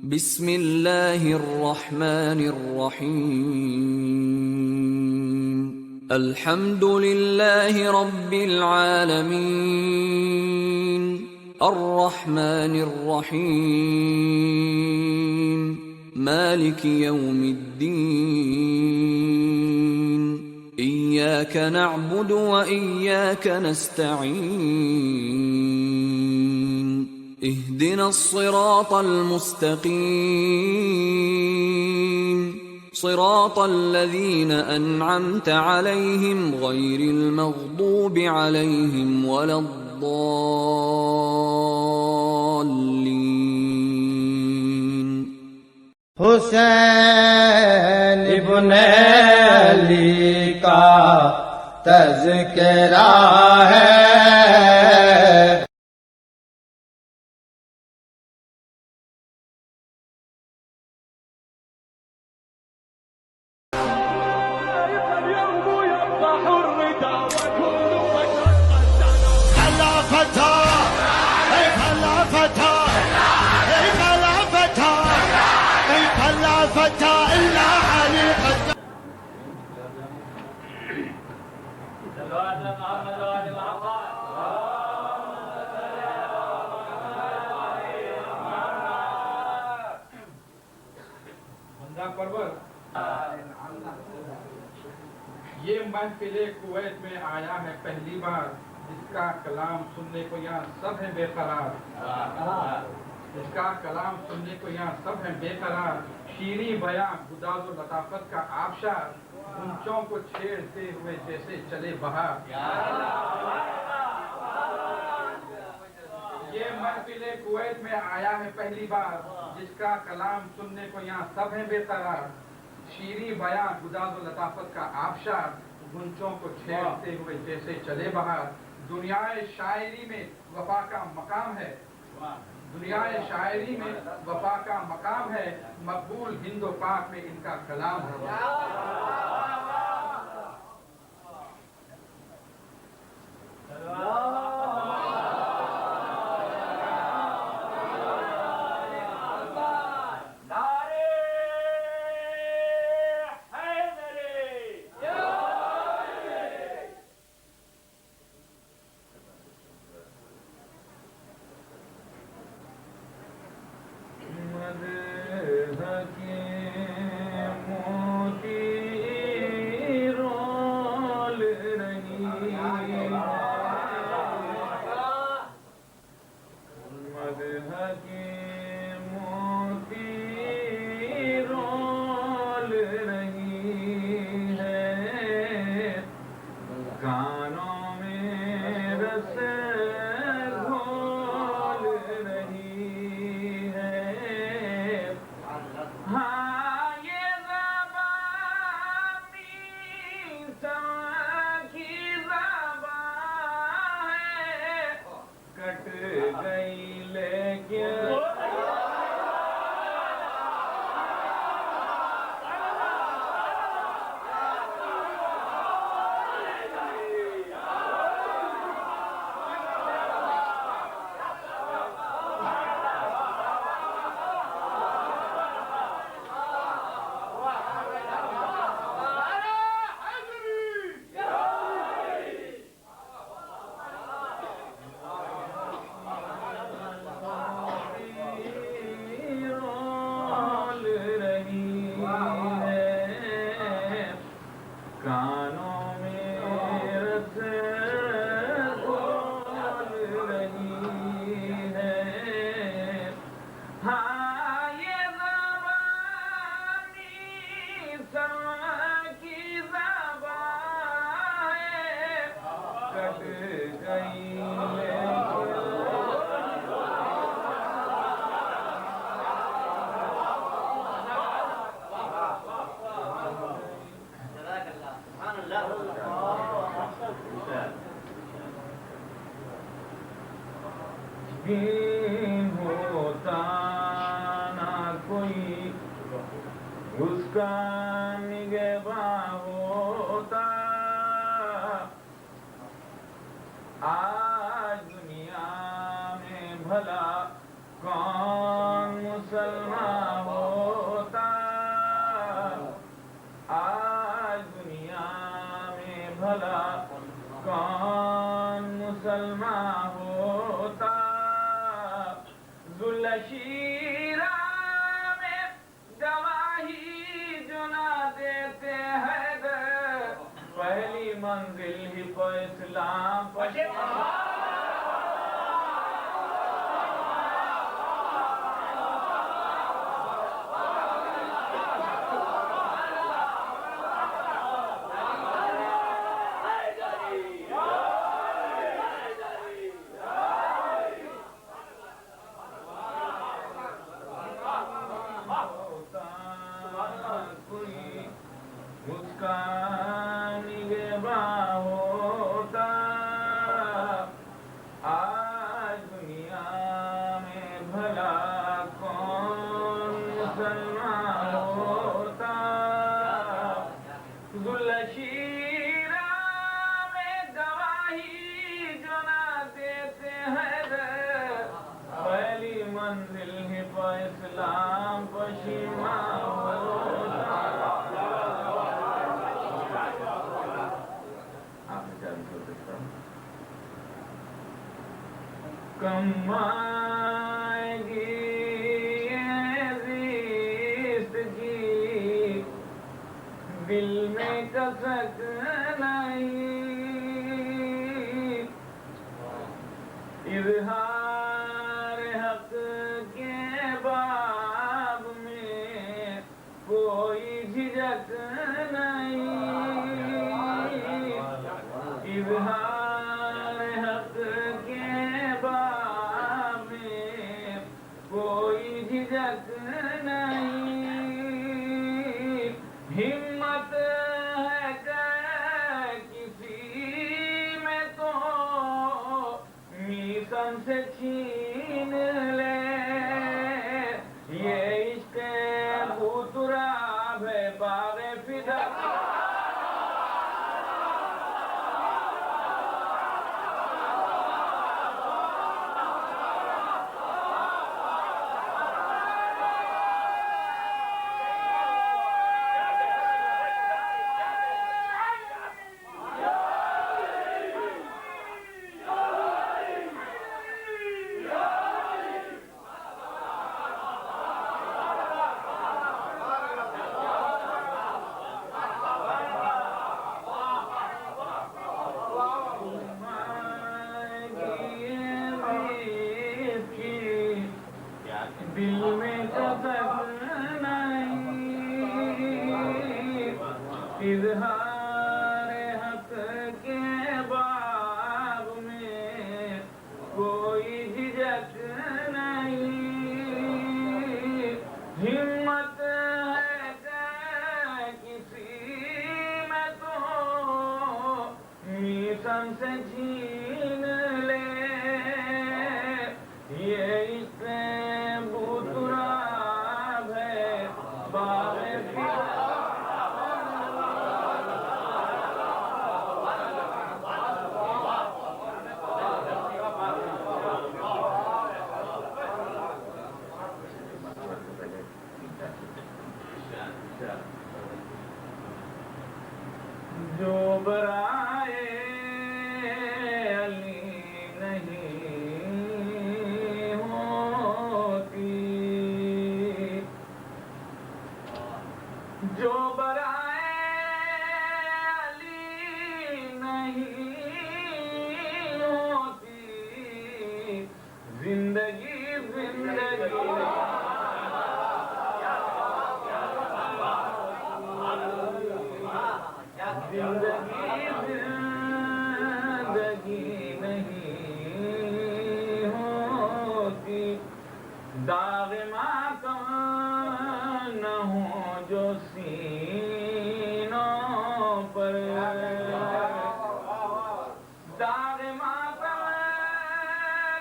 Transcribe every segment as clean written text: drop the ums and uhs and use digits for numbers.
بسم اللہ الرحمن الرحیم الحمد للہ رب العالمین الرحمن الرحیم مالک یوم الدین ایاک نعبد و ایاک نستعین اهدنا الصراط المستقيم صراط الذين أنعمت عليهم غير المغضوب عليهم ولا الضالين حسین ابن علی کا تذکرہ ہے، یہ محفل کویت میں آیا ہے پہلی بار، جس کا کلام سننے کو یہاں سب ہیں بے قرار، جس کا کلام سننے کو یہاں سب ہیں بے قرار، شیریں بیاں گداز و لطافت کا آبشار، گنچوں کو چھیڑتے ہوئے جیسے چلے بہار۔ یہ محفل کویت میں آیا ہے پہلی بار، جس کا کلام سننے کو یہاں سب ہیں بے قرار، شیریں بیاں گداز و لطافت کا آبشار، گنچوں کو چھیڑتے ہوئے جیسے چلے بہار۔ دنیا شاعری میں وفا کا مقام ہے، دنیا شاعری میں وفا کا مقام ہے، مقبول ہند و پاک میں ان کا کلام ہے۔ ہوتا نہ کوئی اس کا نگہباں ہوتا، آج دنیا میں بھلا کون مسلمان ہوتا آج دنیا میں بھلا کون مسلمان ہوتا ذوالشیرہ میں گواہی جو نہ دیتے حیدر پہلی منزل ہی پر اسلام منزل ہے پا اسلام پشیما کم آئے گی زیست کی دل میں کسک نہیں اظہار حق کے باب میں کوئی جھجک نہیں اظہار حق کے باب میں کوئی جھجک نہیں ہمت ہے کہ کسی میں تو میسن سے چھین لے یہ عشق بوتراب ہے باغ فدا دل میں کسک نہیں اظہار حق کے باب میں کوئی جھجک نہیں ہمت ہے کہ کسی میں تو میسن سے چھین لے یہ عشق بوتراب ہے باغ جو برائے علی نہیں ہوتی جو برائے علی نہیں ہوتی زندگی زندگی نہیں ہوتی داغ ماتم نہ ہو جو سینوں پر داغ ماتم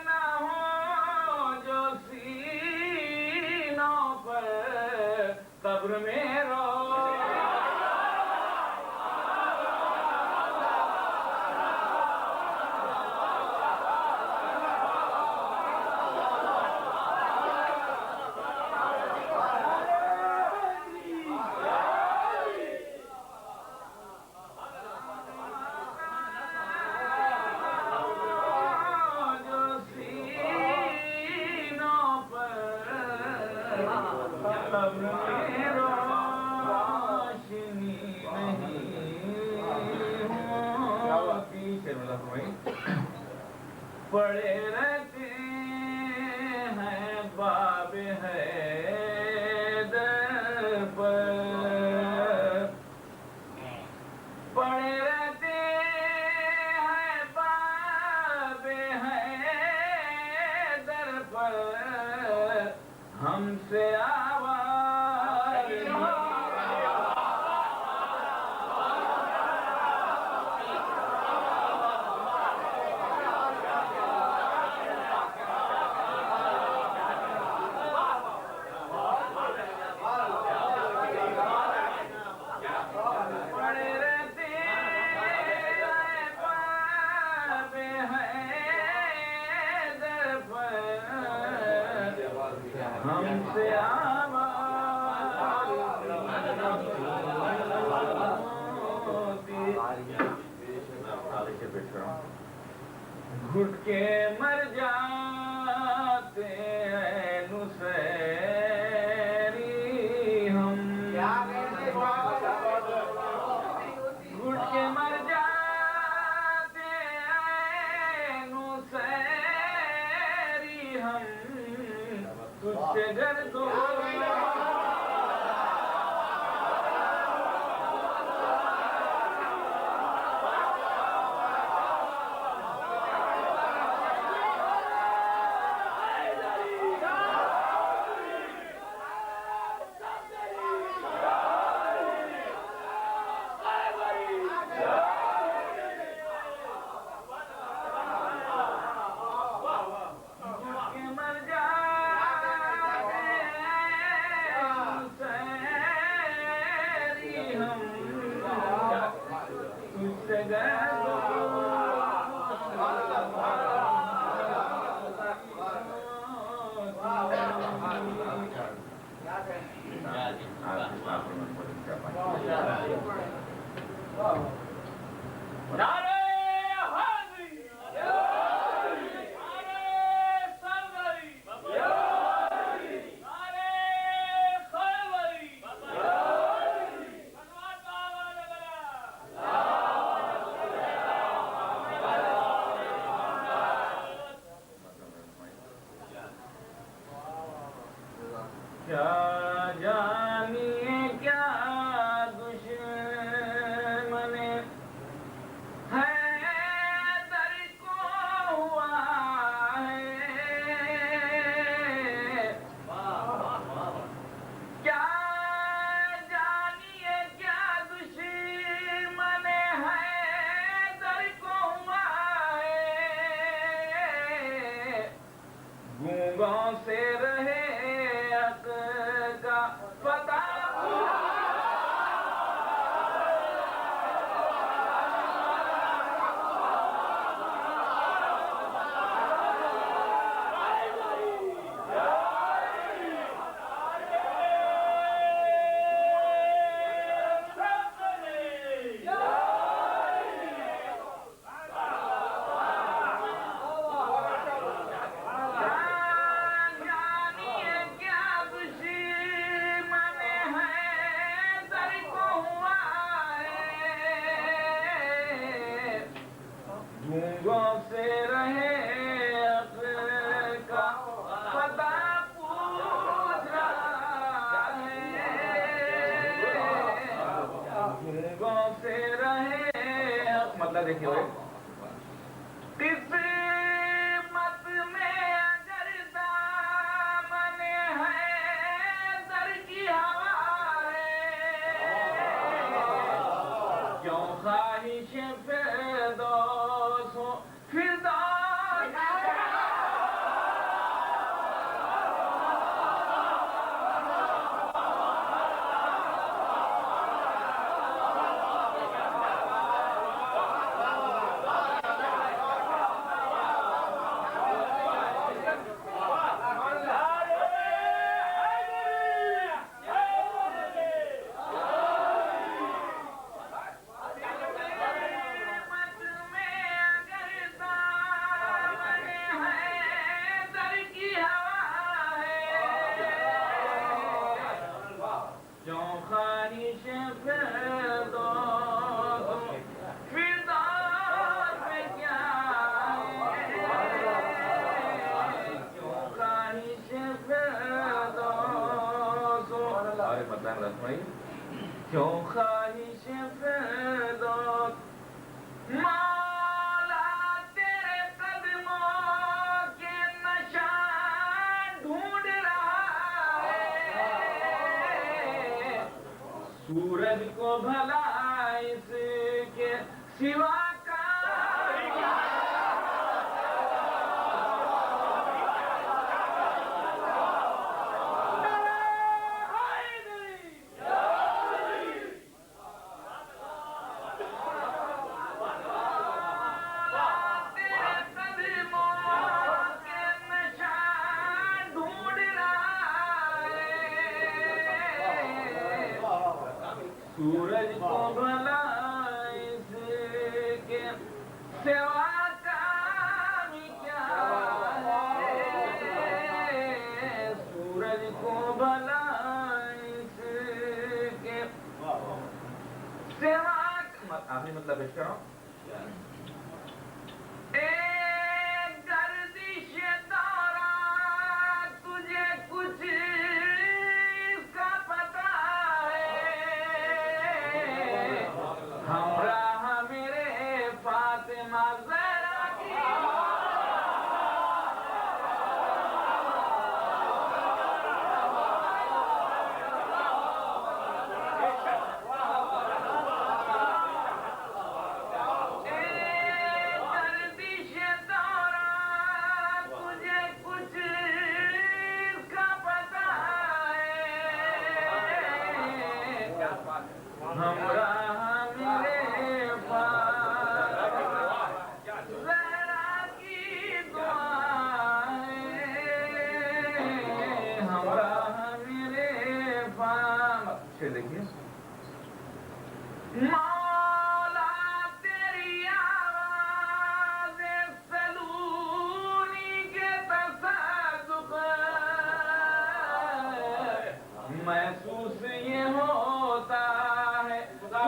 نہ ہو جو سینوں پر قبر میں رو قبر میں روشنی نہیں ہوتی، پڑے رہتے ہیں باب حیدر پر، پڑے رہتے ہیں باب حیدر پر، ہم سے آواز پڑے رہتے ہیں باب حیدر پر، ہم سے گھٹ کے مر جاتے ہیں نصیری ہم، گھٹ کے مر جاتے ہیں نصیری ہم، تجھ سے گردو کیا جانیے کیا دشمن حیدر کو ہوا ہے، کیا جانیے کیا دشمن حیدر کو ہوا ہے، گونگوں سے رہے کا پتہ گونگوں سے رہے عقل کا پتہ پوچھ رہا ہے، گونگوں سے رہے مطلب دیکھیے ہوئے قسمت میں اگر دامن حیدر کی ہوا ہے، کیوں خواہش فردوس ہو فردوس اور مطلب رسمائی کیوں خواہش فردوس مولا تیرے قدموں کے نشان ڈھونڈ رہا ہے سورج کو بھلا اس کے سوا سورج کو بھلا اس کے سوا کام کیا ہے سورج کو بھلا اس کے سوا آپ نے مطلب اس کرو گردش دوران تجھے کچھ اس کا پتا ہمراہ میرے فاطمہ زہرا کی گردش دوران تجھے کچھ اس کا پتا ہے ہمراہ دیکھیے مولا تیری آواز سلونی کے تصادق محسوس یہ ہوتا ہے خدا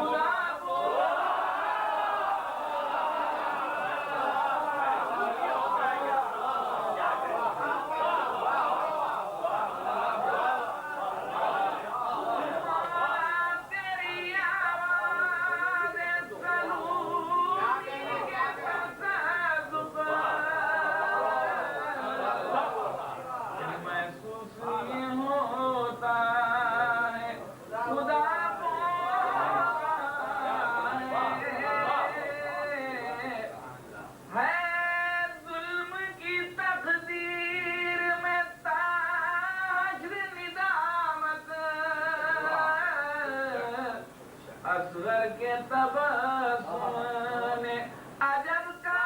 اصغر کے تبسم نے عجب کا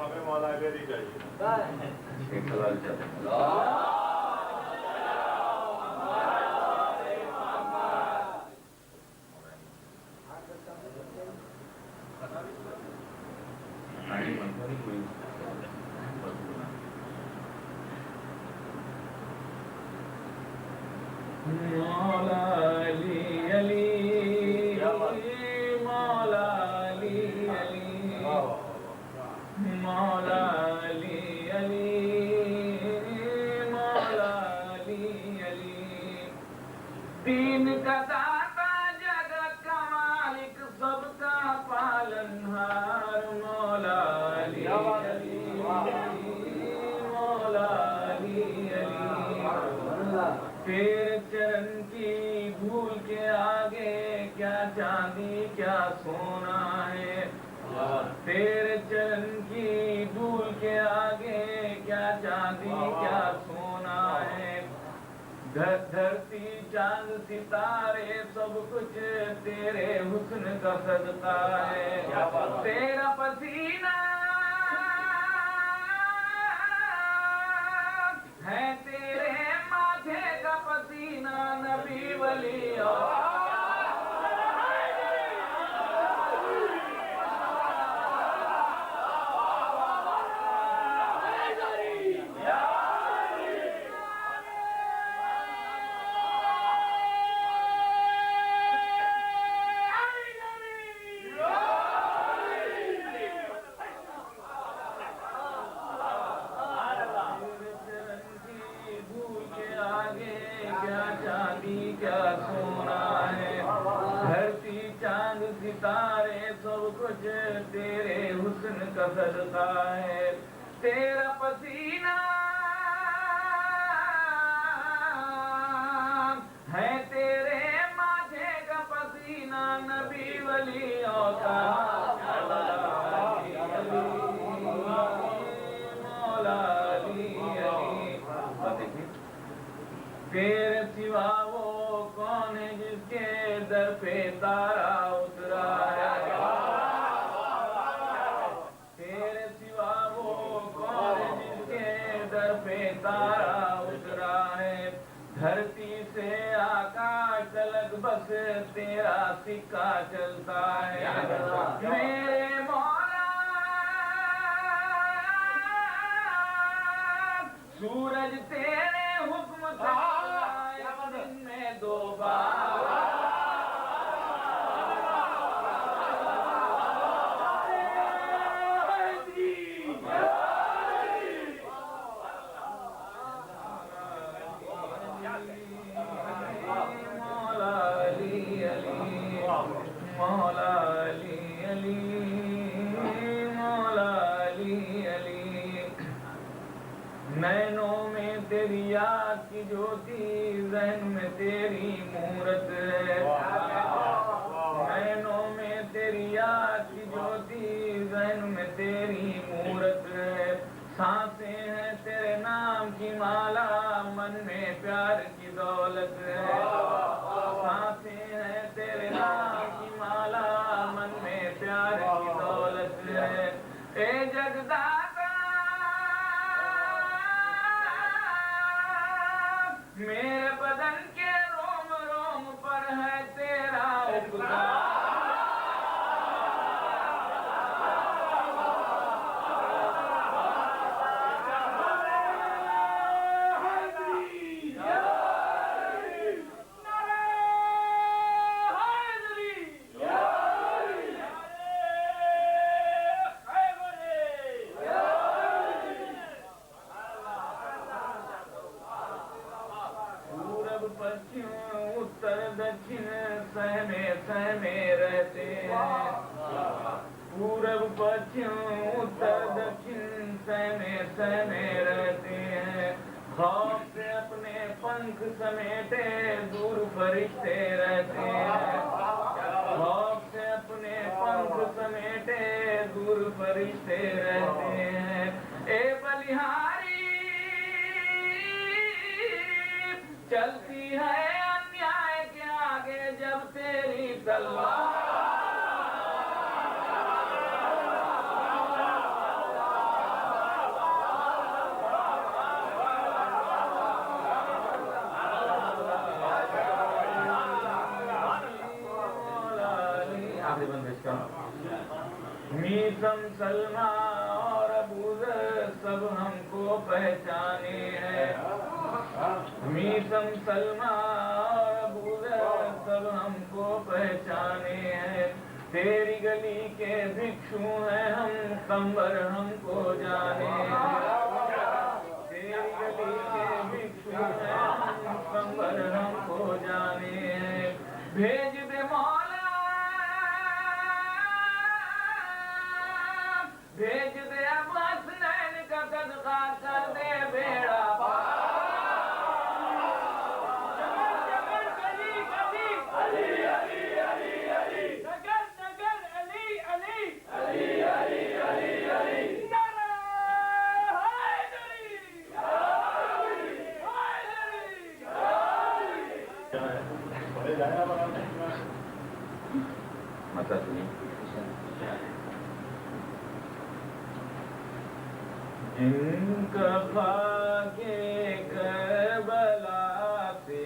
ہمیں مولا علی چاہیے مولا علی علی مولا علی علی مولا علی علی مولا علی علی دین کا داتا جگت کا مالک سب کا پالنہار مولا علی علی مولا علی علی تیرے چرن کی دھول کے آگے کیا چاندی کیا سونا ہے تیرے چرن کی دھول کے آگے کیا چاندی کیا سونا ہے دھرتی چاند ستارے سب کچھ تیرے حسن کا صدقہ ہے تیرا پسینہ ہے تیرے ماتھے کا پسینہ نبی ولیوں کیا سونا ہے دھرتی چاند ستارے سب کچھ تیرے حسن کا صدقہ ہے تیرا پسینہ ہے تیرے ماتھے کا پسینہ نبی ولیوں کا مولا علی تیرے سوا وہ کون ہے جس کے در پہ تارا اترا ہے تیرے سوا وہ کون ہے جس کے در پہ تارا اترا ہے دھرتی سے آکاش تلک بس تیرا سکہ چلتا ہے میرے مولا سورج تیرے حکم سے دن میں دو بار مولا علی علی مولا علی علی مولا علی علی نینوں میں تیری یاد کی جوتی ذہن میں تیری مورت ہے نینوں میں تیری یاد کی جوتی ذہن میں تیری مورت ہے سانسیں ہیں تیرے نام کی مالا من میں پیار کی دولت ہے سانسیں ہیں تیرے نام کی مالا من میں پیار کی دولت ہے اے جگداتا میرے بدن کے روم روم پر ہے تیرا اقتدار اتر دکھن سہمے سہمے رہتے ہیں پورب پچھم اتر دکھن سہمے سہمے رہتے ہیں خوف سے اپنے پنکھ سمیٹے دور فرشتے رہتے ہیں خوف سے اپنے پنکھ سمیٹے دور فرشتے رہتے ہیں اے بلیہاری چلتی ہے انیائے کے آگے جب تیری تلوار میسم سلمہ اور ابو ذر سب ہم کو پہچانے ہیں میسم سلمہ اور ابو ذر سب ہم کو پہچانے ہیں تیری گلی کے بھکشو ہیں ہم قمبر ہم کو جانے ہیں تیری گلی کے بھکشو ہیں ہم قمبر ہم کو جانے ہیں بھیج دے مولا بھیج دے اب حسنین کا صدقہ کر دے بیڑا جن کا خاک کربلا سے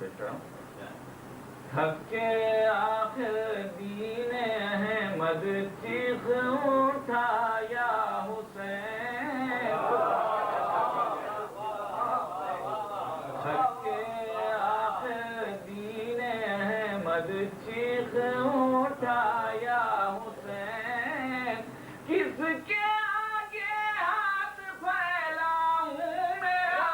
پیش کر رہا ہوں. تھک کے آخر دین احمد چیخ اٹھا یا حسین. تھک کے آخر دین احمد چیخ اٹھا یا حسین. کس کے آگے ہاتھ پھیلاؤں میرا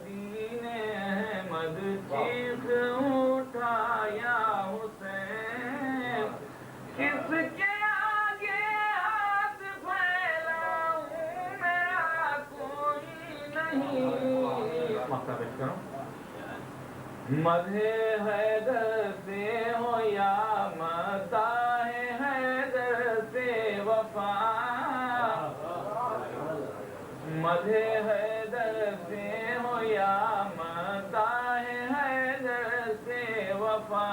دین احمد چیخ اٹھا یا حسین. کس کے آگے ہاتھ پھیلاؤں میرا کوئی نہیں. مدح حیدر سے ہو یا مداح حیدر سے وفا. مدح حیدر سے ہو یا مداح حیدر سے وفا.